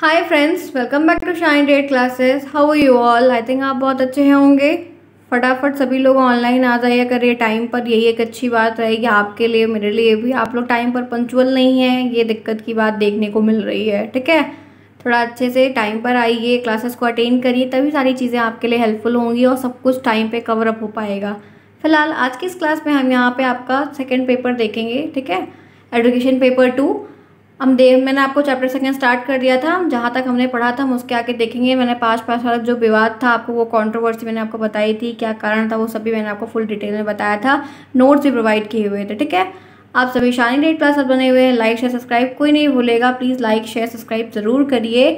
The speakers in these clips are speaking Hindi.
Hi friends, welcome back to shine date classes. How are you all? I think आप बहुत अच्छे होंगे। फटाफट सभी लोग ऑनलाइन आ जाइए करिए टाइम पर, यही एक अच्छी बात रहेगी आपके लिए, मेरे लिए भी। आप लोग टाइम पर पंक्चुअल नहीं है, ये दिक्कत की बात देखने को मिल रही है। ठीक है, थोड़ा अच्छे से टाइम पर आइए, क्लासेस को अटेंड करिए, तभी सारी चीज़ें आपके लिए हेल्पफुल होंगी और सब कुछ टाइम पे कवर अप हो पाएगा। फिलहाल आज की इस क्लास में हम यहाँ पे आपका सेकेंड पेपर देखेंगे। ठीक है, एजुकेशन पेपर 2। मैंने आपको चैप्टर सेकंड स्टार्ट कर दिया था, जहाँ तक हमने पढ़ा था हम उसके आगे देखेंगे। मैंने पाँच वाला जो विवाद था आपको, वो कंट्रोवर्सी मैंने आपको बताई थी, क्या कारण था, वो सभी मैंने आपको फुल डिटेल में बताया था, नोट्स भी प्रोवाइड किए हुए थे। ठीक है, आप सभी शाइन डेट क्लास बने हुए हैं, लाइक शेयर सब्सक्राइब कोई नहीं भूलेगा, प्लीज़ लाइक शेयर सब्सक्राइब ज़रूर करिए,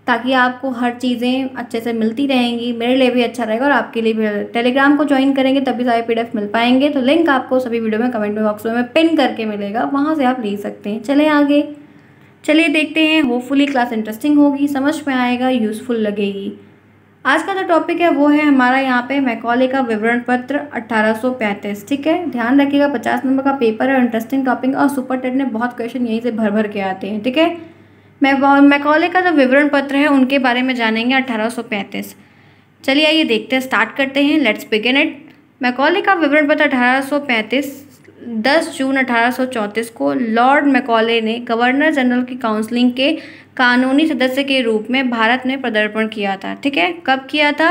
ताकि आपको हर चीज़ें अच्छे से मिलती रहेंगी, मेरे लिए भी अच्छा रहेगा और आपके लिए भी। टेलीग्राम को ज्वाइन करेंगे तभी सारे PDF मिल पाएंगे, तो लिंक आपको सभी वीडियो में कमेंट बॉक्स में पिन करके मिलेगा, वहाँ से आप ले सकते हैं। चलें आगे, चलिए देखते हैं। होपफुली क्लास इंटरेस्टिंग होगी, समझ में आएगा, यूज़फुल लगेगी। आज का जो टॉपिक है वो है हमारा यहाँ पे मैकॉले का विवरण पत्र 1835। ठीक है, ध्यान रखिएगा 50 नंबर का पेपर है, इंटरेस्टिंग टॉपिक, और सुपर टेट ने बहुत क्वेश्चन यहीं से भर भर के आते हैं। ठीक है, मैकॉले का जो विवरण पत्र है उनके बारे में जानेंगे 1835। चलिए आइए देखते हैं, स्टार्ट करते हैं, लेट्स बिगिन इट। मैकॉले का विवरण पत्र 1835 10 जून 1834 को लॉर्ड मैकॉले ने गवर्नर जनरल की काउंसिलिंग के कानूनी सदस्य के रूप में भारत में पदार्पण किया था। ठीक है, कब किया था,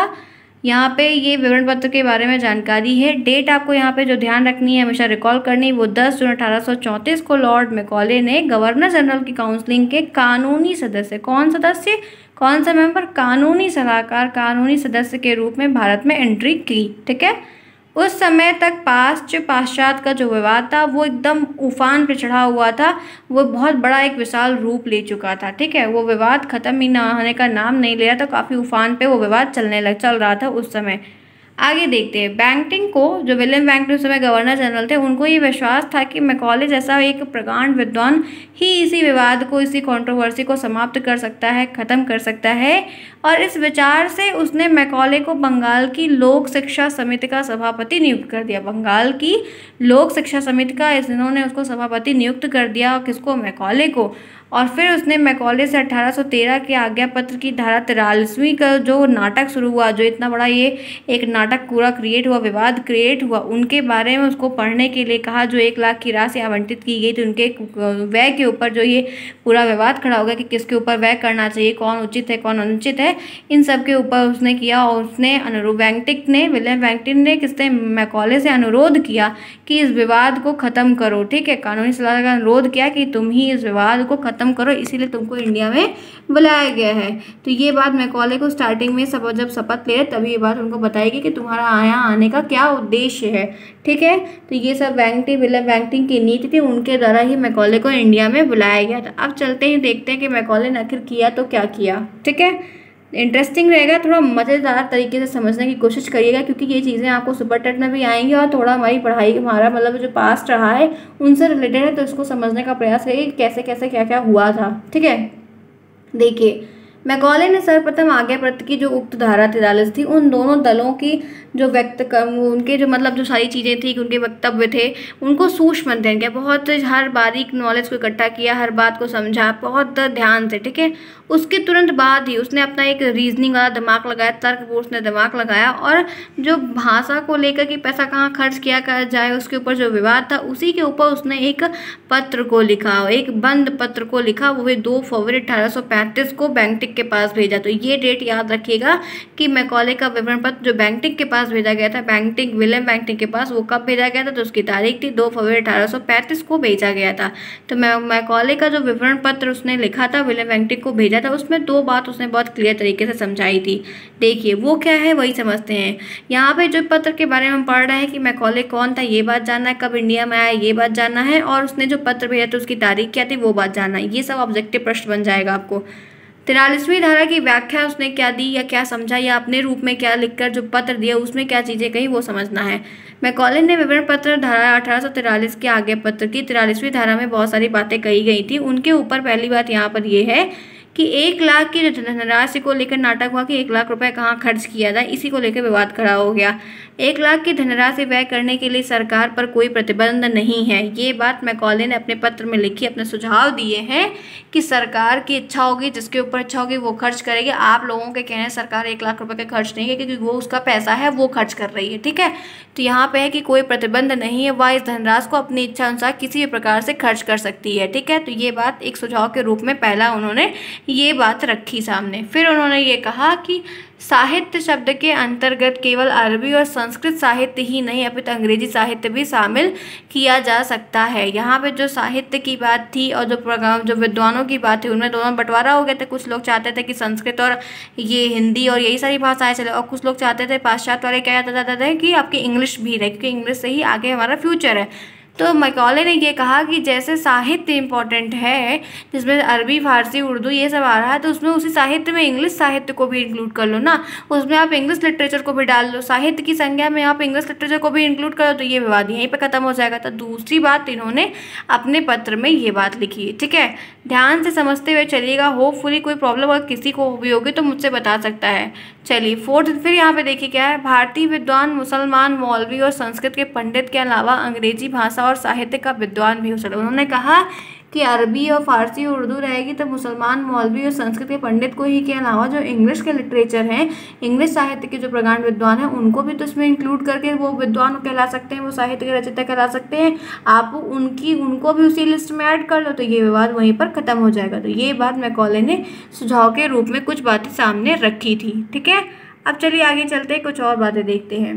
यहाँ पे ये विवरण पत्र के बारे में जानकारी है। डेट आपको यहाँ पे जो ध्यान रखनी है, हमेशा रिकॉल करनी, वो 10 जून 1834 को लॉर्ड मैकॉले ने गवर्नर जनरल की काउंसिलिंग के कानूनी सदस्य, कौन सदस्य, कौन सा मेंबर, कानूनी सलाहकार, कानूनी सदस्य के रूप में भारत में एंट्री की। ठीक है, उस समय तक पाश्चात्य का जो विवाद था वो एकदम उफान पे चढ़ा हुआ था, वो बहुत बड़ा एक विशाल रूप ले चुका था। ठीक है, वो विवाद खत्म ही ना होने का नाम नहीं ले रहा था, काफ़ी उफान पे वो विवाद चल रहा था उस समय। आगे देखते हैं, बैंटिंग को, जो विलियम बैंटिंग उस समय गवर्नर जनरल थे, उनको ये विश्वास था कि मैकॉले जैसा एक प्रकांड विद्वान ही इसी विवाद को, इसी कंट्रोवर्सी को समाप्त कर सकता है, ख़त्म कर सकता है। और इस विचार से उसने मैकॉले को बंगाल की लोक शिक्षा समिति का सभापति नियुक्त कर दिया। बंगाल की लोक शिक्षा समिति का इन्होंने उसको सभापति नियुक्त कर दिया, किसको, मैकॉले को। और फिर उसने मैकॉले से 1813 के आज्ञा पत्र की धारा 43वीं का जो नाटक शुरू हुआ, जो इतना बड़ा ये एक नाटक पूरा क्रिएट हुआ, विवाद क्रिएट हुआ, उनके बारे में उसको पढ़ने के लिए कहा। जो 1 लाख की राशि आवंटित की गई थी उनके व्यय के ऊपर, जो ये पूरा विवाद खड़ा हो गया कि किसके ऊपर व्यय करना चाहिए, कौन उचित है कौन अनुचित है, इन सब के ऊपर उसने किया। और उसने विलियम बैंटिंग ने किसने, मैकॉले से अनुरोध किया कि इस विवाद को ख़त्म करो। ठीक है, कानूनी सलाह का अनुरोध किया कि तुम ही इस विवाद को ख़त्म करो, इसीलिए तुमको इंडिया में बुलाया गया है। तो ये बात मैकॉले को स्टार्टिंग में जब शपथ ले रहे तभी ये बात उनको बताएगी कि तुम्हारा यहाँ आने का क्या उद्देश्य है। ठीक है, तो ये सब विलियम बैंटिंग की नीति थी, उनके द्वारा ही मैकॉले को इंडिया में बुलाया गया था। अब चलते हैं, देखते हैं कि मैकॉले ने आखिर किया तो क्या किया। ठीक है, इंटरेस्टिंग रहेगा, थोड़ा मज़ेदार तरीके से समझने की कोशिश करिएगा, क्योंकि ये चीज़ें आपको सुपर टेट में भी आएंगी और थोड़ा हमारी पढ़ाई, हमारा मतलब जो पास्ट रहा है उनसे रिलेटेड है, तो इसको समझने का प्रयास करिए कैसे कैसे क्या क्या हुआ था। ठीक है, देखिए, मैकॉले ने सर्वप्रथम आज्ञा पत्र की जो उक्त धारा 43 थी, उन दोनों दलों की जो उनके जो मतलब जो सारी चीज़ें थी, उनके वक्तव्य थे, उनको सूक्ष्म अध्ययन किया, बहुत हर बारीक नॉलेज को इकट्ठा किया, हर बात को समझा बहुत ध्यान से। ठीक है, उसके तुरंत बाद ही उसने अपना एक रीजनिंग वाला दिमाग लगाया, तर्कपूर्ण उसने दिमाग लगाया, और जो भाषा को लेकर कि पैसा कहाँ खर्च किया जाए उसके ऊपर जो विवाद था, उसी के ऊपर उसने एक पत्र को लिखा, एक बंद पत्र को लिखा, वो 2 फरवरी 1835 को बैंटिंग के पास भेजा। तो ये डेट याद रखिएगा कि मैकॉले का विवरण पत्र जो बैंटिंग के पास भेजा गया था, विलियम बैंटिंग के पास, वो कब भेजा गया था, तो उसकी तारीख थी 2 फरवरी 1835 को भेजा गया था। तो मैकॉले का जो विवरण पत्र उसने लिखा था, विलियम बैंटिंग को भेजा था, उसमें 2 बात उसने बहुत क्लियर तरीके से समझाई थी। देखिए वो क्या है, वही समझते हैं। यहाँ पे जो पत्र के बारे में हम पढ़ रहे हैं कि मैकॉले कौन था ये बात जानना है, कब इंडिया में आया ये बात जानना है, और उसने जो पत्र भेजा था उसकी तारीख क्या थी वो बात जानना है। ये सब ऑब्जेक्टिव प्रश्न बन जाएगा आपको। 43वीं धारा की व्याख्या उसने क्या दी या क्या समझा, या अपने रूप में क्या लिखकर जो पत्र दिया उसमें क्या चीज़ें कही, वो समझना है। मैकॉले ने विवरण पत्र धारा 1843 के आज्ञा पत्र की 43वीं धारा में बहुत सारी बातें कही गई थी। उनके ऊपर पहली बात यहाँ पर ये है कि 1 लाख की धनराशि को लेकर नाटक हुआ कि 1 लाख रुपए कहाँ खर्च किया जाए, इसी को लेकर विवाद खड़ा हो गया। 1 लाख की धनराशि व्यय करने के लिए सरकार पर कोई प्रतिबंध नहीं है। ये बात मैकॉले ने अपने पत्र में लिखी, अपने सुझाव दिए हैं कि सरकार की इच्छा होगी, जिसके ऊपर इच्छा होगी वो खर्च करेगी। आप लोगों के कहने सरकार 1 लाख रुपए का खर्च नहीं है, क्योंकि वो उसका पैसा है वो खर्च कर रही है। ठीक है, तो यहाँ पे है कि कोई प्रतिबंध नहीं है, वह इस धनराशि को अपनी इच्छा अनुसार किसी भी प्रकार से खर्च कर सकती है। ठीक है, तो ये बात एक सुझाव के रूप में पहला उन्होंने ये बात रखी सामने। फिर उन्होंने ये कहा कि साहित्य शब्द के अंतर्गत केवल अरबी और संस्कृत साहित्य ही नहीं, अपितु अंग्रेजी साहित्य भी शामिल किया जा सकता है। यहाँ पे जो साहित्य की बात थी और जो विद्वानों की बात थी, उनमें दोनों बंटवारा हो गया था। कुछ लोग चाहते थे कि संस्कृत और ये हिंदी और यही सारी भाषाएं चले, और कुछ लोग चाहते थे, पाश्चात्य वाले क्या चाहते थे कि आपकी इंग्लिश भी रहे, क्योंकि इंग्लिश से ही आगे हमारा फ्यूचर है। तो मैकॉले ने ये कहा कि जैसे साहित्य इम्पॉर्टेंट है, जिसमें अरबी, फारसी, उर्दू ये सब आ रहा है, तो उसमें उसी साहित्य में इंग्लिश साहित्य को भी इंक्लूड कर लो ना, उसमें आप इंग्लिश लिटरेचर को भी डाल लो, साहित्य की संज्ञा में आप इंग्लिश लिटरेचर को भी इंक्लूड करो, तो ये विवाद यहीं पे खत्म हो जाएगा। तो दूसरी बात इन्होंने अपने पत्र में ये बात लिखी है। ठीक है, ध्यान से समझते हुए चलिएगा, होपफुली कोई प्रॉब्लम अगर किसी को भी होगी तो मुझसे बता सकता है। चलिए फोर्थ, फिर यहाँ पे देखिए क्या है, भारतीय विद्वान, मुसलमान, मौलवी और संस्कृत के पंडित के अलावा अंग्रेजी भाषा और साहित्य का विद्वान भी हो सकता है। उन्होंने कहा कि अरबी और फारसी और उर्दू रहेगी तो मुसलमान, मौलवी और संस्कृत के पंडित को ही के अलावा जो इंग्लिश के लिटरेचर हैं, इंग्लिश साहित्य के जो प्रगाढ़ विद्वान हैं, उनको भी तो इसमें इंक्लूड करके वो विद्वान कहला सकते हैं, वो साहित्य के रचयिता कहला सकते हैं। आप उनको भी उसी लिस्ट में ऐड कर लो, तो ये विवाद वहीं पर खत्म हो जाएगा। तो ये बात मैकॉले ने सुझाव के रूप में कुछ बातें सामने रखी थी। ठीक है, अब चलिए आगे चलते हैं, कुछ और बातें देखते हैं।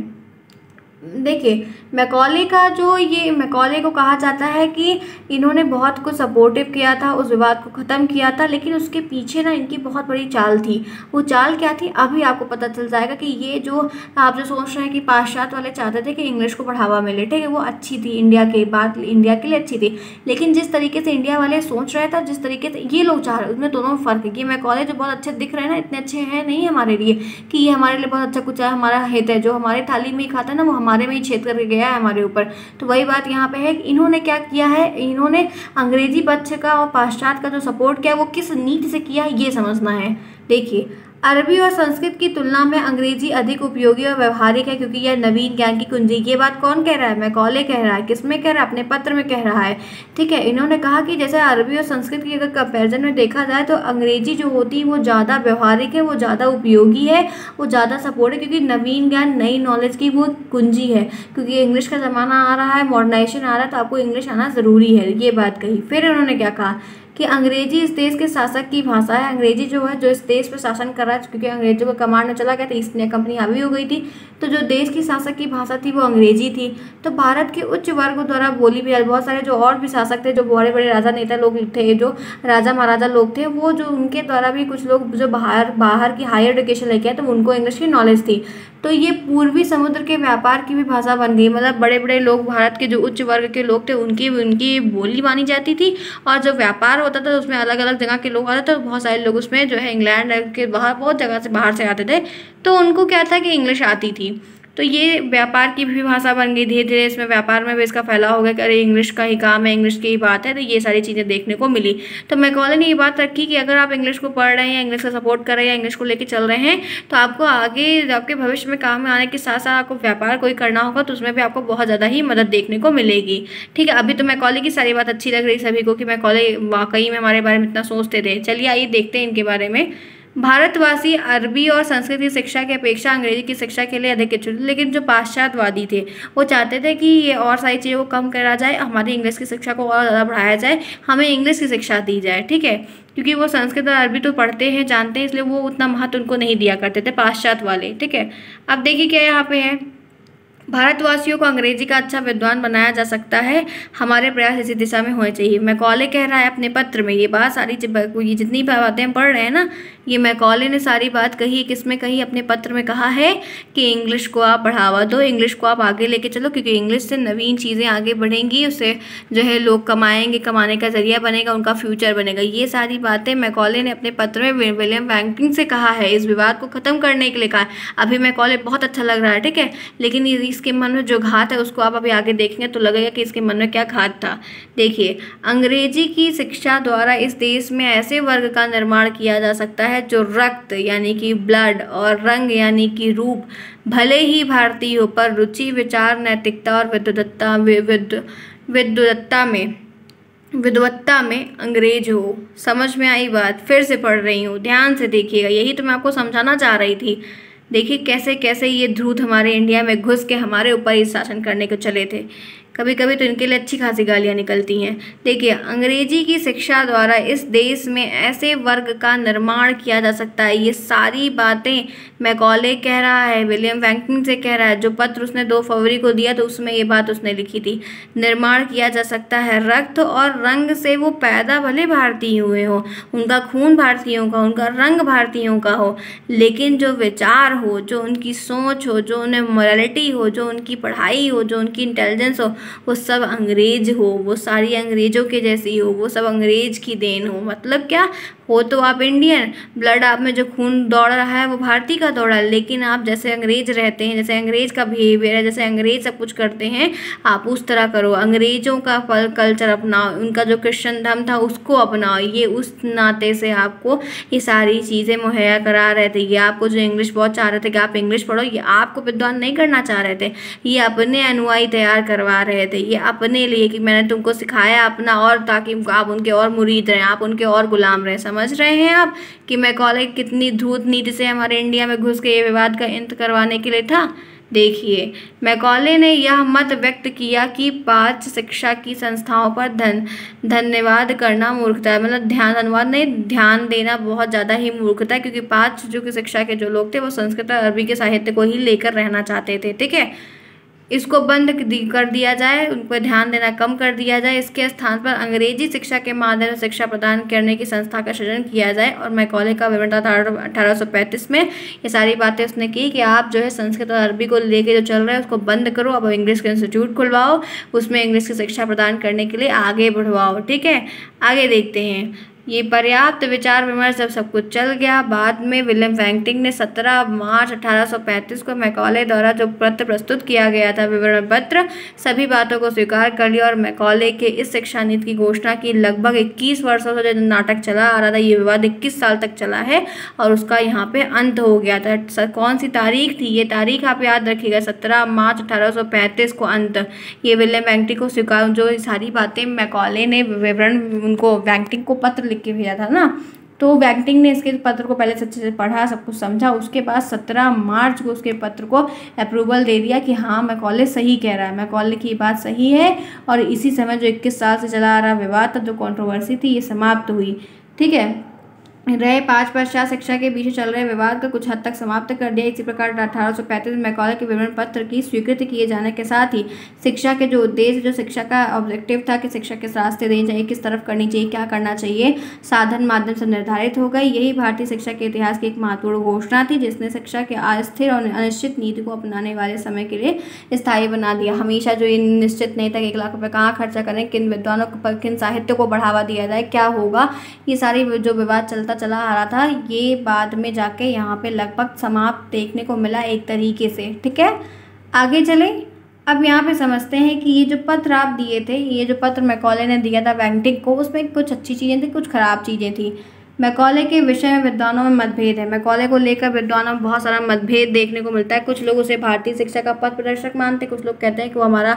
देखिए मैकॉले को कहा जाता है कि इन्होंने बहुत कुछ सपोर्टिव किया था, उस विवाद को ख़त्म किया था, लेकिन उसके पीछे ना इनकी बहुत बड़ी चाल थी। वो चाल क्या थी अभी आपको पता चल जाएगा कि ये जो आप जो सोच रहे हैं कि पाश्चात्य वाले चाहते थे कि इंग्लिश को बढ़ावा मिले, ठीक है, वो अच्छी थी, इंडिया के लिए अच्छी थी, लेकिन जिस तरीके से इंडिया वाले सोच रहे थे, जिस तरीके से ये लोग चाह रहे, उसमें दोनों में फ़र्क है। कि मैकॉले जो बहुत अच्छे दिख रहे हैं ना, इतने अच्छे हैं नहीं हमारे लिए कि ये हमारे लिए बहुत अच्छा कुछ है, हमारा हित है, जो हमारे थाली में ही खाता है ना वो हमारे में ही छेद करके गया है हमारे ऊपर। तो वही बात यहाँ पे है कि इन्होंने क्या किया है, इन्होंने अंग्रेजी पक्ष का और पाश्चात्य का जो सपोर्ट किया वो किस नीति से किया है ये समझना है। देखिए अरबी और संस्कृत की तुलना में अंग्रेजी अधिक उपयोगी और व्यवहारिक है, क्योंकि यह नवीन ज्ञान की कुंजी। ये बात कौन कह रहा है, मैकॉले कह रहा है। किसमें कह रहा है, अपने पत्र में कह रहा है। ठीक है, इन्होंने कहा कि जैसे अरबी और संस्कृत की अगर कंपैरिजन में देखा जाए तो अंग्रेजी जो होती है वो ज़्यादा व्यवहारिक है, वो ज़्यादा उपयोगी है, वो ज़्यादा सपोर्ट है, क्योंकि नवीन ज्ञान, नई नॉलेज की वो कुंजी है। क्योंकि इंग्लिश का ज़माना आ रहा है, मॉडर्नाइजेशन आ रहा है, तो आपको इंग्लिश आना ज़रूरी है। ये बात कही। फिर उन्होंने क्या कहा कि अंग्रेजी इस देश के शासक की भाषा है। अंग्रेजी जो है, जो इस देश पर शासन कर रहा है, क्योंकि अंग्रेजों का कमांड में चला गया था, ईस्ट इंडिया कंपनी हावी हो गई थी, तो जो देश की शासक की भाषा थी वो अंग्रेजी थी। तो भारत के उच्च वर्ग द्वारा बोली भी, बहुत सारे जो और भी शासक थे, जो बड़े बड़े राजा नेता लोग थे, जो राजा महाराजा लोग थे, वो जो उनके द्वारा भी कुछ लोग जो बाहर की हायर एजुकेशन लेके आए, तो उनको इंग्लिश की नॉलेज थी। तो ये पूर्वी समुद्र के व्यापार की भी भाषा बन गई। मतलब बड़े बड़े लोग, भारत के जो उच्च वर्ग के लोग थे, उनकी बोली मानी जाती थी। और जो व्यापार होता था उसमें अलग अलग जगह के लोग आते थे, तो बहुत सारे लोग उसमें जो है इंग्लैंड के बाहर, बहुत जगह से बाहर से आते थे, तो उनको क्या था कि इंग्लिश आती थी। तो ये व्यापार की भी भाषा बन गई। धीरे धीरे इसमें व्यापार में भी इसका फैलाव हो गया कि अरे इंग्लिश का ही काम है, इंग्लिश की ही बात है। तो ये सारी चीज़ें देखने को मिली। तो मैकॉले ने ये बात रखी कि अगर आप इंग्लिश को पढ़ रहे हैं या इंग्लिश का सपोर्ट कर रहे हैं या इंग्लिश को लेकर चल रहे हैं, तो आपको आगे आपके भविष्य में काम में आने के साथ साथ आपको व्यापार कोई करना होगा, तो उसमें भी आपको बहुत ज़्यादा ही मदद देखने को मिलेगी। ठीक है, अभी तो मैकॉले की सारी बात अच्छी लग रही सभी को कि मैकॉले वाकई में हमारे बारे में इतना सोचते थे। चलिए आइए देखते हैं इनके बारे में। भारतवासी अरबी और संस्कृत की शिक्षा की अपेक्षा अंग्रेजी की शिक्षा के लिए अधिक इच्छुक थे, लेकिन जो पाश्चात्यवादी थे वो चाहते थे कि ये और सारी चीज़ों को कम करा जाए, हमारी इंग्लिश की शिक्षा को और ज़्यादा बढ़ाया जाए, हमें इंग्लिश की शिक्षा दी जाए। ठीक है, क्योंकि वो संस्कृत और अरबी तो पढ़ते हैं, जानते हैं, इसलिए वो उतना महत्व उनको नहीं दिया करते थे पाश्चात्य वाले। ठीक है, अब देखिए क्या यहाँ पे है, भारतवासियों को अंग्रेजी का अच्छा विद्वान बनाया जा सकता है, हमारे प्रयास इसी दिशा में होने चाहिए। मैकॉले कह रहा है अपने पत्र में, ये बात सारी ये जितनी बातें हम पढ़ रहे हैं ना, ये मैकॉले ने सारी बात कही। किसमें कही, अपने पत्र में कहा है कि इंग्लिश को आप बढ़ावा दो, इंग्लिश को आप आगे लेके चलो, क्योंकि इंग्लिश से नवीन चीज़ें आगे बढ़ेंगी, उससे जो है लोग कमाएंगे, कमाने का जरिया बनेगा, उनका फ्यूचर बनेगा। ये सारी बातें मैकॉले ने अपने पत्र में विलियम बैंकिंग से कहा है, इस विवाद को ख़त्म करने के लिए कहा है। अभी मैकॉले बहुत अच्छा लग रहा है, ठीक है, लेकिन इसके मन में जो घात है उसको आप अभी आगे देखेंगे तो लगेगा कि इसके मन में क्या घात था। देखिए, अंग्रेजी की शिक्षा द्वारा इस देश में ऐसे वर्ग का निर्माण किया जा सकता है जो रक्त यानी कि ब्लड और रंग यानी कि रूप भले ही भारतीय हो पर रुचि, विचार, नैतिकता और विद्वत्ता में अंग्रेज हो। समझ में आई बात? फिर से पढ़ रही हूँ, ध्यान से देखिएगा, यही तो मैं आपको समझाना चाह रही थी। देखिए कैसे कैसे ये धूर्त हमारे इंडिया में घुस के हमारे ऊपर ही शासन करने को चले थे। कभी कभी तो इनके लिए अच्छी खासी गालियाँ निकलती हैं। देखिए, अंग्रेजी की शिक्षा द्वारा इस देश में ऐसे वर्ग का निर्माण किया जा सकता है। ये सारी बातें मैकॉले कह रहा है, विलियम बैंटिंग से कह रहा है। जो पत्र उसने 2 फरवरी को दिया तो उसमें ये बात उसने लिखी थी। निर्माण किया जा सकता है रक्त और रंग से। वो पैदा भले भारतीय हुए हो, उनका खून भारतीयों का, उनका रंग भारतीयों का हो, लेकिन जो विचार हो, जो उनकी सोच हो, जो उन्हें मोरालिटी हो, जो उनकी पढ़ाई हो, जो उनकी इंटेलिजेंस हो, वो सब अंग्रेज हो। वो सारी अंग्रेजों के जैसी हो, वो सब अंग्रेज की देन हो। मतलब क्या हो, तो आप इंडियन, ब्लड आप में जो खून दौड़ रहा है वो भारतीय का दौड़ा है, लेकिन आप जैसे अंग्रेज रहते हैं, जैसे अंग्रेज का बिहेवियर है, जैसे अंग्रेज सब कुछ करते हैं, आप उस तरह करो। अंग्रेजों का कल्चर अपनाओ, उनका जो क्रिश्चियन धर्म था उसको अपनाओ। ये उस नाते से आपको ये सारी चीज़ें मुहैया करा रहे थे। ये आपको जो इंग्लिश बहुत चाह रहे थे कि आप इंग्लिश पढ़ो, ये आपको विद्वान नहीं करना चाह रहे थे, ये अपने अनुयायी तैयार करवा रहे थे। ये अपने लिए कि मैंने तुमको सिखाया अपना, और ताकि आप उनके और मुरीद रहें, आप उनके और गुलाम रहें। समझ रहे हैं आप कि मैकॉले कितनी धूर्त नीति से हमारे इंडिया में घुस के ये विवाद का अंत करवाने के लिए था। देखिए, मैकॉले ने यह मत व्यक्त किया कि पाश्चात्य शिक्षा की संस्थाओं पर धन्यवाद करना मूर्खता है। मतलब धन्यवाद नहीं, ध्यान देना बहुत ज़्यादा ही मूर्खता है, क्योंकि पाश्चात्य की शिक्षा के जो लोग थे वो संस्कृत और अरबी के साहित्य को ही लेकर रहना चाहते थे। ठीक है, इसको बंद कर दिया जाए, उन पर ध्यान देना कम कर दिया जाए। इसके स्थान पर अंग्रेजी शिक्षा के माध्यम से शिक्षा प्रदान करने की संस्था का सृजन किया जाए। और मैकॉले का विवरण था 1835 में। ये सारी बातें उसने की कि आप जो है संस्कृत और अरबी को लेके जो चल रहा है उसको बंद करो, अब इंग्लिश का इंस्टीट्यूट खुलवाओ, उसमें इंग्लिश की शिक्षा प्रदान करने के लिए आगे बढ़वाओ। ठीक है, आगे देखते हैं। ये पर्याप्त विचार विमर्श जब सब कुछ चल गया, बाद में विलियम बैंटिंग ने 17 मार्च 1835 को मैकॉले द्वारा जो पत्र प्रस्तुत किया गया था, विवरण पत्र, सभी बातों को स्वीकार कर लिया और मैकॉले के इस शिक्षा नीति की घोषणा की। लगभग 21 वर्षों से जो नाटक चला आ रहा था, ये विवाद 21 साल तक चला है और उसका यहाँ पे अंत हो गया था। कौन सी तारीख थी? ये तारीख आप याद रखिएगा, 17 मार्च 1835 को अंत। ये विलियम बैंटिंग को स्वीकार, जो सारी बातें मैकॉले ने विवरण उनको बैंटिंग को पत्र लिख के भेजा था ना, तो बैंटिंग ने इसके पत्र को पहले से अच्छे से पढ़ा, सब कुछ समझा, उसके बाद 17 मार्च को उसके पत्र को अप्रूवल दे दिया कि हाँ मैकॉले सही कह रहा है, मैकॉले की बात सही है। और इसी समय जो 21 साल से चला आ रहा विवाद था, जो कंट्रोवर्सी थी, ये समाप्त हुई। ठीक है, रहे पाश्चात्य शिक्षा के पीछे चल रहे विवाद को कुछ हद तक समाप्त कर दिया। इसी प्रकार 1835 में मैकॉले के विवरण पत्र की स्वीकृति किए जाने के साथ ही शिक्षा के जो उद्देश्य, जो शिक्षा का ऑब्जेक्टिव था कि शिक्षा किस रास्ते देनी चाहिए, किस तरफ करनी चाहिए, क्या करना चाहिए, साधन माध्यम से निर्धारित हो गई। यही भारतीय शिक्षा के इतिहास की एक महत्वपूर्ण घोषणा थी, जिसने शिक्षा के अस्थिर और अनिश्चित नीति को अपनाने वाले समय के लिए स्थायी बना दिया। हमेशा जो ये निश्चित नहीं था कि 1 लाख रुपये कहाँ खर्चा करें, किन विद्वानों पर, किन साहित्य को बढ़ावा दिया जाए, क्या होगा, ये सारी जो विवाद चला आ रहा था, ये बाद में जाके यहाँ पे लगभग समाप्त देखने को मिला एक तरीके से। ठीक है, आगे चलें। अब यहाँ पे समझते हैं कि ये जो पत्र आप दिए थे, ये जो पत्र मैकॉले ने दिया था बैंटिंग को, उसमें कुछ अच्छी चीज़ें थी, कुछ खराब चीज़ें थी। मैकॉले के विषय में विद्वानों में मतभेद है। मैकॉले को लेकर विद्वानों में बहुत सारा मतभेद देखने को मिलता है। कुछ लोग उसे भारतीय शिक्षा का पथ प्रदर्शक मानते हैं, कुछ लोग कहते हैं कि वो हमारा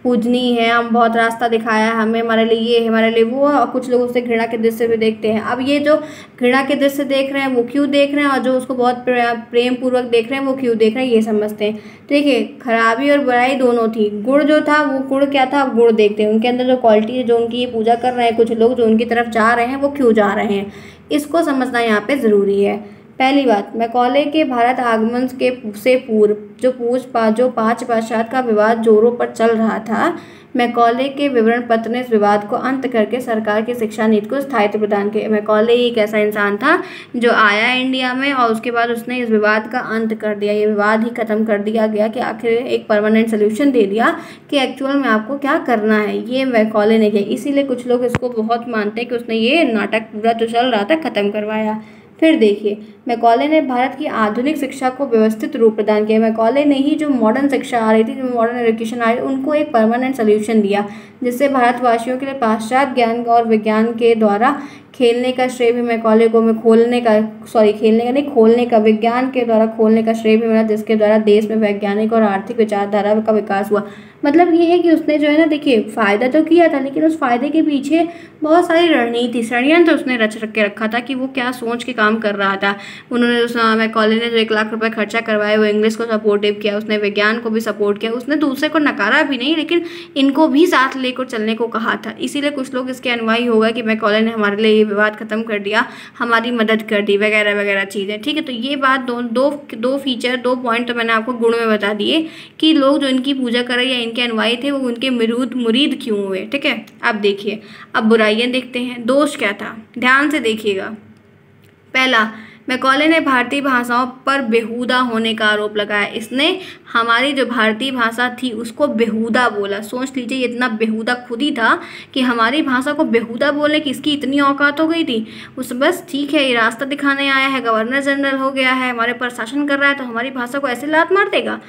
पूजनीय है, हम बहुत रास्ता दिखाया है हमें, हमारे लिए ये है, हमारे लिए वो है। और कुछ लोग उसे घृणा के दृष्टि से भी देखते हैं। अब ये जो घृणा के दृष्टि से देख रहे हैं वो क्यों देख रहे हैं, और जो उसको बहुत प्रेम पूर्वक देख रहे हैं वो क्यों देख रहे हैं, ये समझते हैं। देखिए, खराबी और बुराई दोनों थी। गुण जो था वो गुण क्या था, गुण देखते हैं, उनके अंदर जो क्वालिटी है, जो उनकी ये पूजा कर रहे हैं कुछ लोग, जो उनकी तरफ जा रहे हैं, वो क्यों जा रहे हैं, इसको समझना यहाँ पे ज़रूरी है। पहली बात, मैकॉले के भारत आगमन से पूर्व जो पाँच पाश्चात्य का विवाद जोरों पर चल रहा था, मैकॉले के विवरण पत्र ने इस विवाद को अंत करके सरकार की शिक्षा नीति को स्थायित्व प्रदान किया। मैकॉले एक ऐसा इंसान था जो आया इंडिया में और उसके बाद उसने इस विवाद का अंत कर दिया। ये विवाद ही खत्म कर दिया गया कि आखिर एक परमानेंट सोल्यूशन दे दिया कि एक्चुअल में आपको क्या करना है, ये मैकॉले ने किया। इसीलिए कुछ लोग इसको बहुत मानते हैं कि उसने ये नाटक पूरा जो चल रहा था ख़त्म करवाया। फिर देखिए, मैकॉले ने भारत की आधुनिक शिक्षा को व्यवस्थित रूप प्रदान किया। मैकॉले ने ही जो मॉडर्न शिक्षा आ रही थी, जो मॉडर्न एजुकेशन आ रही थी, उनको एक परमानेंट सोल्यूशन दिया, जिससे भारतवासियों के लिए पाश्चात्य ज्ञान और विज्ञान के द्वारा खेलने का श्रेय भी मैकॉले को खोलने का विज्ञान के द्वारा खोलने का श्रेय भी मिला, जिसके द्वारा देश में वैज्ञानिक और आर्थिक विचारधारा का विकास हुआ। मतलब ये है कि उसने जो है ना, देखिए फ़ायदा तो किया था, लेकिन उस फ़ायदे के पीछे बहुत सारी रणनीति षड्यंत्र उसने रच के रखा था कि वो क्या सोच के काम कर रहा था। उन्होंने उस मैकॉले ने जो 1 लाख रुपए खर्चा करवाए, वो इंग्लिश को सपोर्टिव किया, उसने विज्ञान को भी सपोर्ट किया, उसने दूसरे को नकारा भी नहीं, लेकिन इनको भी साथ लेकर चलने को कहा था। इसीलिए कुछ लोग इसके अनुयायी हो गए कि मैकॉले ने हमारे लिए ये विवाद खत्म कर दिया, हमारी मदद कर दी, वगैरह वगैरह चीज़ें। ठीक है, तो ये बात दो फीचर, 2 पॉइंट तो मैंने आपको गुण में बता दिए कि लोग जो इनकी पूजा कर रहे या इनके अनुयायी थे वो उनके मुरीद क्यों हुए। ठीक है, अब देखिए, अब बुराइयां देखते हैं। दोष क्या था, ध्यान से देखिएगा। पहला, मैकॉले ने भारतीय भाषाओं पर बेहुदा होने का आरोप लगाया। इसने हमारी जो भारतीय भाषा थी उसको बेहुदा बोला। सोच लीजिए, इतना बेहुदा खुद ही था कि हमारी भाषा को बेहुदा बोलने की इसकी इतनी औकात हो गई थी। उस बस ठीक है, ये रास्ता दिखाने आया है, गवर्नर जनरल हो गया है, हमारे पर शासन कर रहा है, तो हमारी भाषा को ऐसे लात मार देगा।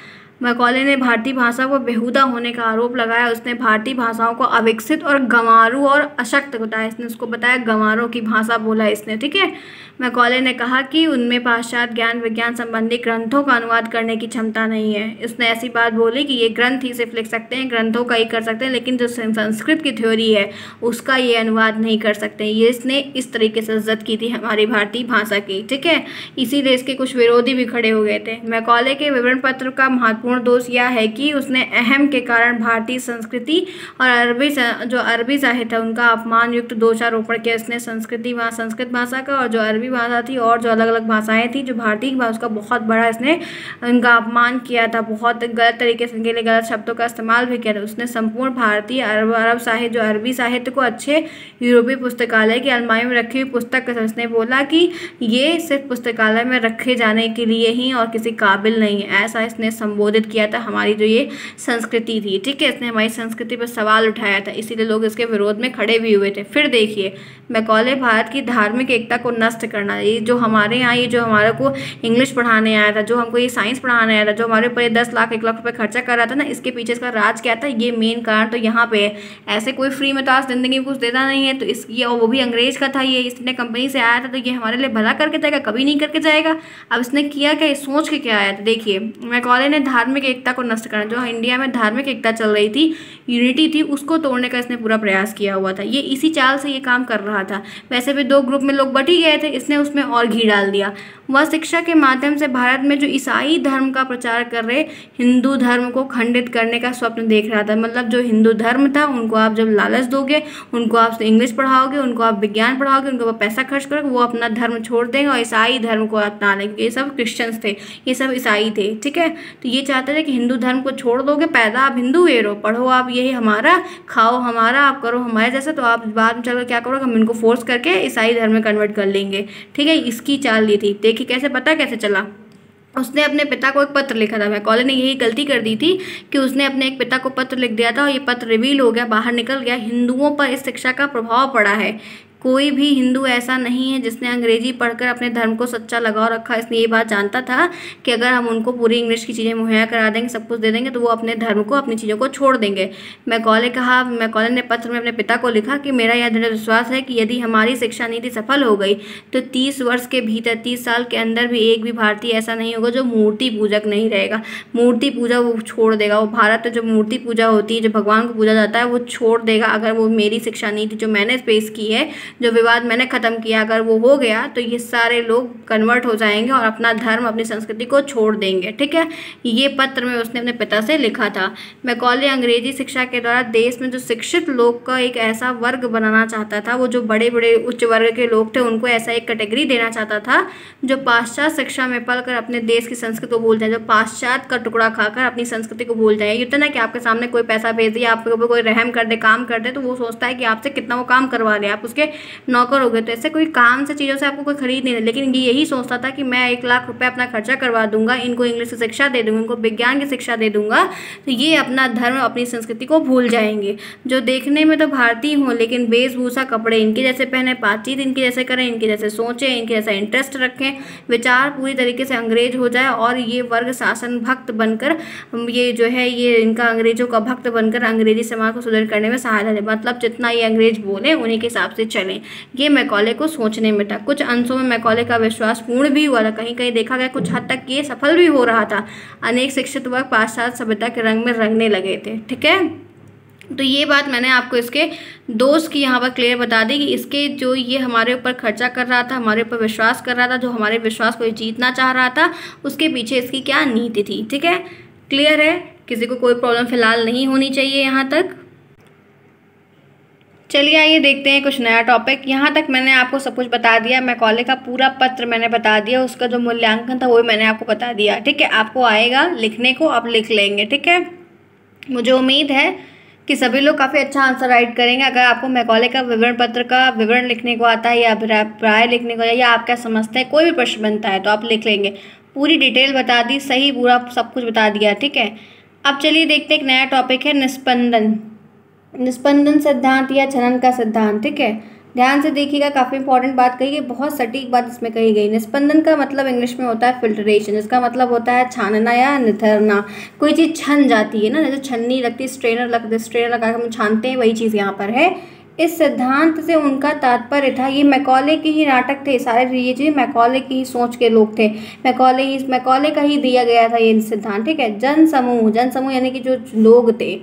मैकॉले ने भारतीय भाषा को बेहुदा होने का आरोप लगाया। उसने भारतीय भाषाओं को अविकसित और गंवारू और अशक्त बताया। इसने उसको बताया गंवारों की भाषा बोला इसने। ठीक है, मैकॉले ने कहा कि उनमें पाश्चात्य ज्ञान विज्ञान संबंधी ग्रंथों का अनुवाद करने की क्षमता नहीं है। इसने ऐसी बात बोली कि ये ग्रंथ ही सिर्फ लिख सकते हैं, ग्रंथों का ही कर सकते हैं, लेकिन जो संस्कृत की थ्योरी है उसका ये अनुवाद नहीं कर सकते। ये इसने इस तरीके से इज्जत की थी हमारी भारतीय भाषा की। ठीक है, इसीलिए इसके कुछ विरोधी भी खड़े हो गए थे। मैकॉले के विवरण पत्र का महत्वपूर्ण दोष यह है कि उसने अहम के कारण भारतीय संस्कृति और अरबी साहित्य उनका अपमान युक्त दोषारोपण किया। इसने संस्कृत भाषा का और जो अरबी भाषा थी और जो अलग अलग भाषाएं थी जो भारतीय भाषा का बहुत बड़ा इसने उनका अपमान किया था। बहुत गलत तरीके से इनके लिए गलत शब्दों का इस्तेमाल भी किया था। उसने संपूर्ण भारतीय अरब साहित्य जो अरबी साहित्य को अच्छे यूरोपीय पुस्तकालय की अलमारी में रखी हुई पुस्तक उसने बोला कि ये सिर्फ पुस्तकालय में रखे जाने के लिए ही और किसी काबिल नहीं है, ऐसा इसने संबोधित किया था हमारी जो ये संस्कृति थी। ठीक है, इसने हमारी संस्कृति पर सवाल उठाया था, इसीलिए लोग इसके विरोध में खड़े भी हुए थे। फिर देखिए, मैकॉले भारत की धार्मिक एकता को नष्ट करना, ये जो हमारे यहाँ ये जो हमारे को इंग्लिश पढ़ाने आया था, जो हमको ये साइंस पढ़ाने आया था, जो हमारे ऊपर 10 लाख 1 लाख रुपए खर्चा कर रहा था ना, इसके पीछे इसका राज क्या था, ये मेन कारण तो यहाँ पे है। ऐसे कोई फ्री में तो आज जिंदगी में कुछ देता नहीं है, तो इसकी और वो भी अंग्रेज का था, ये इसने कंपनी से आया था, तो ये हमारे लिए भला करके जाएगा, कभी नहीं करके जाएगा। अब इसने किया क्या, सोच के क्या आया था। देखिए, मैकॉले ने धार्मिक एकता को नष्ट करना, जो इंडिया में धार्मिक एकता चल रही थी, यूनिटी थी, उसको तोड़ने का इसने पूरा प्रयास किया हुआ था। ये इसी चाल से ये काम कर रहा था। वैसे भी 2 ग्रुप में लोग बट ही गए थे, इसने उसमें और घी डाल दिया। वह शिक्षा के माध्यम से भारत में जो ईसाई धर्म का प्रचार कर रहे हिंदू धर्म को खंडित करने का स्वप्न देख रहा था। मतलब जो हिंदू धर्म था उनको आप जब लालच दोगे, उनको आप इंग्लिश पढ़ाओगे, उनको आप विज्ञान पढ़ाओगे, उनको आप पैसा खर्च करोगे, वो अपना धर्म छोड़ देंगे और ईसाई धर्म को अपना लेंगे। ये सब क्रिश्चियंस थे, ये सब ईसाई थे। ठीक है, तो ये चाहते थे कि हिंदू धर्म को छोड़ दोगे, पैदा आप हिंदू हुए रहो, पढ़ो आप यही हमारा, खाओ हमारा, आप करो हमारे जैसा, तो आप बाद में चलो क्या करोगे, हम इनको फोर्स करके ईसाई धर्म में कन्वर्ट कर लेंगे। ठीक है, इसकी चाल ली थी। देखिए कैसे, पता कैसे चला, उसने अपने पिता को एक पत्र लिखा था। मैकॉले ने यही गलती कर दी थी कि उसने अपने एक पिता को पत्र लिख दिया था और ये पत्र रिवील हो गया, बाहर निकल गया। हिंदुओं पर इस शिक्षा का प्रभाव पड़ा है। कोई भी हिंदू ऐसा नहीं है जिसने अंग्रेजी पढ़कर अपने धर्म को सच्चा लगाव रखा। इसने ये बात जानता था कि अगर हम उनको पूरी इंग्लिश की चीज़ें मुहैया करा देंगे, सब कुछ दे देंगे, तो वो अपने धर्म को, अपनी चीज़ों को छोड़ देंगे। मैकॉले ने पत्र में अपने पिता को लिखा कि मेरा यह दृढ़ विश्वास है कि यदि हमारी शिक्षा नीति सफल हो गई तो 30 वर्ष के भीतर, 30 साल के अंदर भी एक भी भारतीय ऐसा नहीं होगा जो मूर्ति पूजक नहीं रहेगा। मूर्ति पूजा वो छोड़ देगा। वो भारत में जो मूर्ति पूजा होती है, जो भगवान को पूजा जाता है, वो छोड़ देगा। अगर वो मेरी शिक्षा नीति जो मैंने पेश की है, जो विवाद मैंने ख़त्म किया, अगर वो हो गया तो ये सारे लोग कन्वर्ट हो जाएंगे और अपना धर्म, अपनी संस्कृति को छोड़ देंगे। ठीक है, ये पत्र में उसने अपने पिता से लिखा था। मैकॉले अंग्रेजी शिक्षा के द्वारा देश में जो शिक्षित लोग का एक ऐसा वर्ग बनाना चाहता था, वो जो बड़े बड़े उच्च वर्ग के लोग थे उनको ऐसा एक कैटेगरी देना चाहता था जो पाश्चात्य शिक्षा में पढ़कर अपने देश की संस्कृति को भूल जाए, जो पाश्चात्य का टुकड़ा खाकर अपनी संस्कृति को भूल जाए। ये तो ना कि आपके सामने कोई पैसा भेज दिया, आपके ऊपर कोई रहम कर दे, काम कर दे, तो वो सोचता है कि आपसे कितना वो काम करवा ले, आप उसके नौकर हो गए। तो ऐसे कोई काम से चीज़ों से आपको कोई खरीद नहीं है, लेकिन ये यही सोचता था कि मैं 1 लाख रुपए अपना खर्चा करवा दूंगा, इनको इंग्लिश की शिक्षा दे दूंगा, इनको विज्ञान की शिक्षा दे दूंगा, तो ये अपना धर्म अपनी संस्कृति को भूल जाएंगे। जो देखने में तो भारतीय हों लेकिन वेशभूषा कपड़े इनके जैसे पहने, बातचीत इनके जैसे करें, इनके जैसे सोचें, इनके जैसा इंटरेस्ट रखें, विचार पूरी तरीके से अंग्रेज हो जाए और ये वर्ग शासन भक्त बनकर ये जो है ये इनका अंग्रेजों का भक्त बनकर अंग्रेजी समाज को सुदृढ़ करने में सहायता दे। मतलब जितना ये अंग्रेज बोले उन्हीं के हिसाब से चलें। ये मैकॉले को सोचने में था। कुछ अंशों में मैकॉले का विश्वास पूर्ण भी हुआ था, कहीं कहीं देखा गया कुछ हद तक ये सफल भी हो रहा था। अनेक शिक्षित वर्ग पाश्चात्य सभ्यता के रंग में रंगने लगे थे। ठीक है, तो ये बात मैंने आपको इसके दोस्त की यहाँ पर क्लियर बता दी कि इसके जो ये हमारे ऊपर खर्चा कर रहा था, हमारे ऊपर विश्वास कर रहा था, जो हमारे विश्वास को जीतना चाह रहा था, उसके पीछे इसकी क्या नीति थी। ठीक है, क्लियर है, किसी को कोई प्रॉब्लम फिलहाल नहीं होनी चाहिए यहाँ तक। चलिए आइए देखते हैं कुछ नया टॉपिक। यहाँ तक मैंने आपको सब कुछ बता दिया, मैकॉले का पूरा पत्र मैंने बता दिया, उसका जो मूल्यांकन था वो भी मैंने आपको बता दिया। ठीक है, आपको आएगा लिखने को, आप लिख लेंगे। ठीक है, मुझे उम्मीद है कि सभी लोग काफ़ी अच्छा आंसर राइट करेंगे। अगर आपको मैकॉले का विवरण पत्र का विवरण लिखने को आता है या अभिप्राय लिखने को, या आप क्या समझते हैं, कोई भी प्रश्न बनता है तो आप लिख लेंगे। पूरी डिटेल बता दी, सही बुरा सब कुछ बता दिया। ठीक है, अब चलिए देखते हैं एक नया टॉपिक है निस्पंदन। निस्पंदन सिद्धांत या छनन का सिद्धांत। ठीक है, ध्यान से देखिएगा, काफ़ी इंपॉर्टेंट बात कही गई, बहुत सटीक बात इसमें कही गई। निस्पंदन का मतलब इंग्लिश में होता है फिल्ट्रेशन। इसका मतलब होता है छानना या निथरना। कोई चीज़ छन जाती है ना, जैसे छन्नी लगती है, स्ट्रेनर लगती है, स्ट्रेनर लगा के हम छानते हैं, वही चीज़ यहाँ पर है। इस सिद्धांत से उनका तात्पर्य था, ये मैकॉले के ही नाटक थे, सारे ये चीज़ मैकॉले की ही सोच के लोग थे, मैकॉले का ही दिया गया था ये सिद्धांत। ठीक है, जन समूह यानी कि जो लोग थे,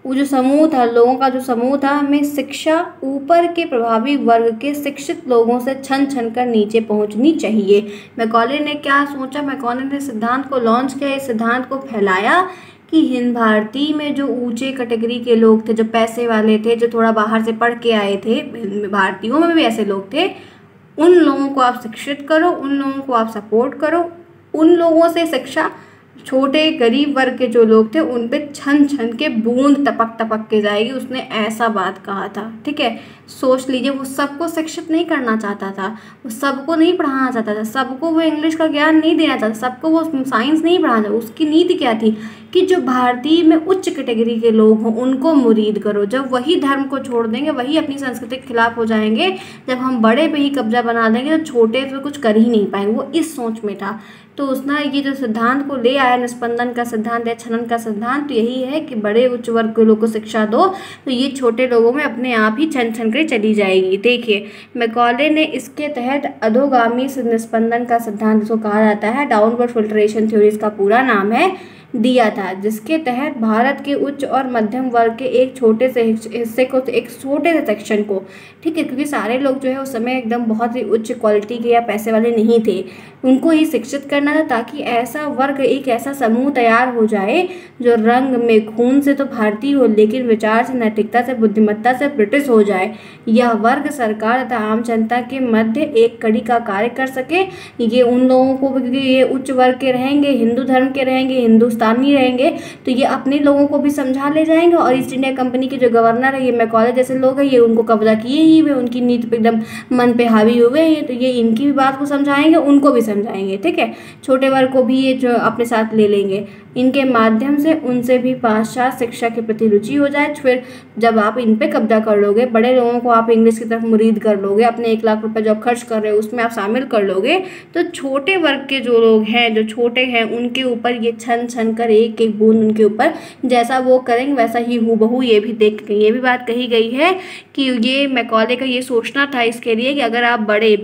वो जो समूह था, लोगों का जो समूह था, हमें शिक्षा ऊपर के प्रभावी वर्ग के शिक्षित लोगों से छन छन कर नीचे पहुंचनी चाहिए। मैकॉले ने क्या सोचा, मैकॉले ने सिद्धांत को लॉन्च किया, इस सिद्धांत को फैलाया कि हिंद भारतीय में जो ऊंचे कैटेगरी के लोग थे, जो पैसे वाले थे, जो थोड़ा बाहर से पढ़ के आए थे, भारतीयों में भी ऐसे लोग थे, उन लोगों को आप शिक्षित करो, उन लोगों को आप सपोर्ट करो, उन लोगों से शिक्षा, छोटे गरीब वर्ग के जो लोग थे उन पे छन छन के बूंद टपक टपक के जाएगी। उसने ऐसा बात कहा था। ठीक है, सोच लीजिए, वो सबको शिक्षित नहीं करना चाहता था, वो सबको नहीं पढ़ाना चाहता था, सबको वो इंग्लिश का ज्ञान नहीं देना चाहता, सबको वो साइंस नहीं पढ़ाना चाहता। उसकी नीति क्या थी कि जो भारतीय में उच्च कैटेगरी के लोग हों उनको मुरीद करो। जब वही धर्म को छोड़ देंगे, वही अपनी संस्कृति के खिलाफ हो जाएंगे, जब हम बड़े पे ही कब्जा बना देंगे तो छोटे पे कुछ कर ही नहीं पाएंगे। वो इस सोच में था। तो उसने ये जो सिद्धांत को ले आया, निस्पंदन का सिद्धांत या छनन का सिद्धांत, तो यही है कि बड़े उच्च वर्ग के लोगों को शिक्षा दो तो ये छोटे लोगों में अपने आप ही छन छन कर चली जाएगी। देखिए, मैकॉले ने इसके तहत अधोगामी निस्पंदन का सिद्धांत जिसको कहा जाता है, डाउनवर्ड फिल्ट्रेशन थ्योरी इसका पूरा नाम है, दिया था, जिसके तहत भारत के उच्च और मध्यम वर्ग के एक छोटे से हिस्से को, एक छोटे से सेक्शन को, ठीक है, क्योंकि सारे लोग जो है उस समय एकदम बहुत ही उच्च क्वालिटी के या पैसे वाले नहीं थे, उनको ही शिक्षित करना था, ताकि ऐसा वर्ग, एक ऐसा समूह तैयार हो जाए जो रंग में खून से तो भारतीय हो लेकिन विचार से, नैतिकता से, बुद्धिमत्ता से ब्रिटिश हो जाए। यह वर्ग सरकार तथा आम जनता के मध्य एक कड़ी का कार्य कर सके। ये उन लोगों को, क्योंकि ये उच्च वर्ग के रहेंगे, हिंदू धर्म के रहेंगे, हिंदुस्तानी रहेंगे, तो ये अपने लोगों को भी समझा ले जाएंगे। और ईस्ट इंडिया कंपनी के जो गवर्नर है, ये मैकॉले जैसे लोग हैं, ये उनको कब्जा किए ही हुए, उनकी नीति पे एकदम मन पे हावी हुए हैं, तो ये इनकी भी बात को समझाएंगे, उनको भी समझाएंगे। ठीक है, छोटे वर्ग को भी ये जो अपने साथ ले लेंगे। इनके माध्यम से उनसे भी पाश्चात्य शिक्षा के प्रति रुचि हो जाए। फिर जब आप इन पे कब्जा कर लोगे, बड़े लोगों को आप इंग्लिश की तरफ मुरीद कर लोगे, अपने 1 लाख रुपए जो खर्च कर रहे हो उसमें आप शामिल कर लोगे, तो छोटे वर्ग के जो लोग हैं, जो छोटे हैं, उनके ऊपर ये छन छन कर एक एक बूंद उनके ऊपर जैसा वो करेंगे वैसा ही हूबहू ये भी देख, ये भी बात कही गई है कि ये मैकॉले का ये सोचना था इसके लिए कि अगर आप बड़े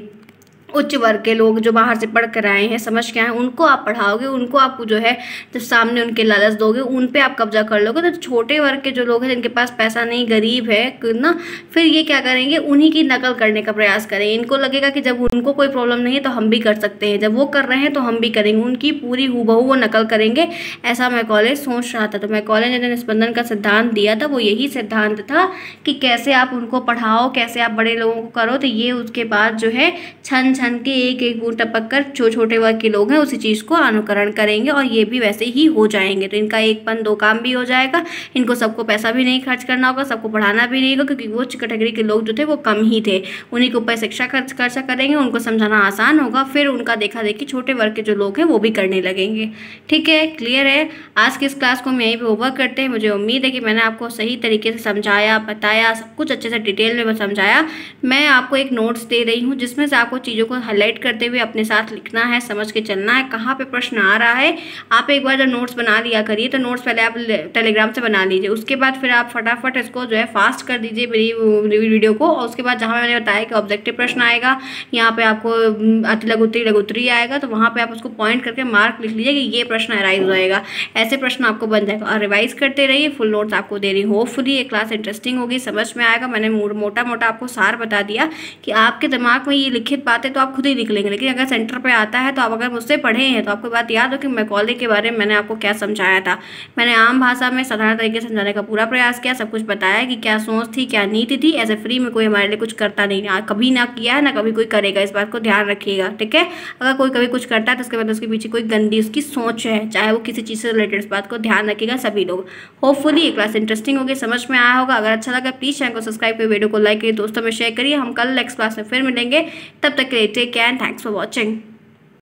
उच्च वर्ग के लोग जो बाहर से पढ़ कर आए हैं, समझ के आए हैं, उनको आप पढ़ाओगे, उनको आप जो है जब सामने उनके लालच दोगे, उन पे आप कब्जा कर लोगे, तो छोटे वर्ग के जो लोग हैं जिनके पास पैसा नहीं, गरीब है ना, फिर ये क्या करेंगे, उन्हीं की नकल करने का प्रयास करेंगे। इनको लगेगा कि जब उनको कोई प्रॉब्लम नहीं है तो हम भी कर सकते हैं, जब वो कर रहे हैं तो हम भी करेंगे, उनकी पूरी हूबहू वो नकल करेंगे। ऐसा मैकॉले सोच रहा था। तो मैकॉले ने जो निस्पंदन का सिद्धांत दिया था वो यही सिद्धांत था कि कैसे आप उनको पढ़ाओ, कैसे आप बड़े लोगों को करो, तो ये उसके बाद जो है छन छन के एक एक बूंद टपक कर जो छोटे वर्ग के लोग हैं उसी चीज़ को अनुकरण करेंगे और ये भी वैसे ही हो जाएंगे। तो इनका एक पन दो काम भी हो जाएगा, इनको सबको पैसा भी नहीं खर्च करना होगा, सबको पढ़ाना भी नहीं होगा, क्योंकि वो कैटेगरी के लोग जो थे वो कम ही थे। उन्हीं के ऊपर शिक्षा खर्चा करेंगे, उनको समझाना आसान होगा, फिर उनका देखा देखी छोटे वर्ग के जो लोग हैं वो भी करने लगेंगे। ठीक है, क्लियर है। आज की इस क्लास को हम यहीं पे ओवर करते हैं। मुझे उम्मीद है कि मैंने आपको सही तरीके से समझाया, बताया, सब कुछ अच्छे से डिटेल में समझाया। मैं आपको एक नोट्स दे रही हूँ जिसमें से आपको चीज़ों को हाईलाइट करते हुए अपने साथ लिखना है, समझ के चलना है कहाँ पे प्रश्न आ रहा है। आप एक बार जब नोट्स बना लिया करिए, तो नोट्स पहले आप टेलीग्राम से बना लीजिए, उसके बाद फिर आप फटाफट इसको जो है फास्ट कर दीजिए मेरी वीडियो को, और उसके बाद जहाँ मैंने बताया कि ऑब्जेक्टिव प्रश्न आएगा, यहाँ पे आपको अति लघु उत्तरी लघु उत्तरी आएगा, तो वहाँ पे आप उसको पॉइंट करके मार्क लिख लीजिए कि ये प्रश्न अराइज हो जाएगा। ऐसे प्रश्न आपको बन जाएगा और रिवाइज करते रहिए। फुल नोट्स आपको दे रही हूँ। होपफुली ये क्लास इंटरेस्टिंग होगी, समझ में आएगा। मैंने मोटा मोटा आपको सार बता दिया कि आपके दिमाग में ये लिखित बातें तो आप खुद ही लिख लेंगे, लेकिन अगर सेंटर पे आता है तो आप अगर मुझसे पढ़े हैं तो आपको बात याद हो कि मैकॉले के बारे में मैंने आपको क्या समझाया था। मैंने आम भाषा में साधारण तरीके से समझाने का पूरा प्रयास किया, सब कुछ बताया कि क्या सोच थी, क्या नीति थी। ऐसे फ्री में कोई हमारे लिए कुछ करता नहीं, कभी ना किया है, ना कभी कोई करेगा, इस बात को ध्यान रखिएगा। ठीक है, अगर कोई कभी कुछ करता है तो उसके बाद उसके पीछे कोई गंदी उसकी सोच है, चाहे वो किसी चीज़ से रिलेटेड, इस बात को ध्यान रखिएगा सभी लोग। होपफुली ये क्लास इंटरेस्टिंग होगी, समझ में आया होगा। अगर अच्छा लगा प्लीज़ चैनल को सब्सक्राइब करिए, वीडियो को लाइक करिए, दोस्तों में शेयर करिए। हम कल नेक्स्ट क्लास में फिर मिलेंगे, तब तक के लिए take care and thanks for watching.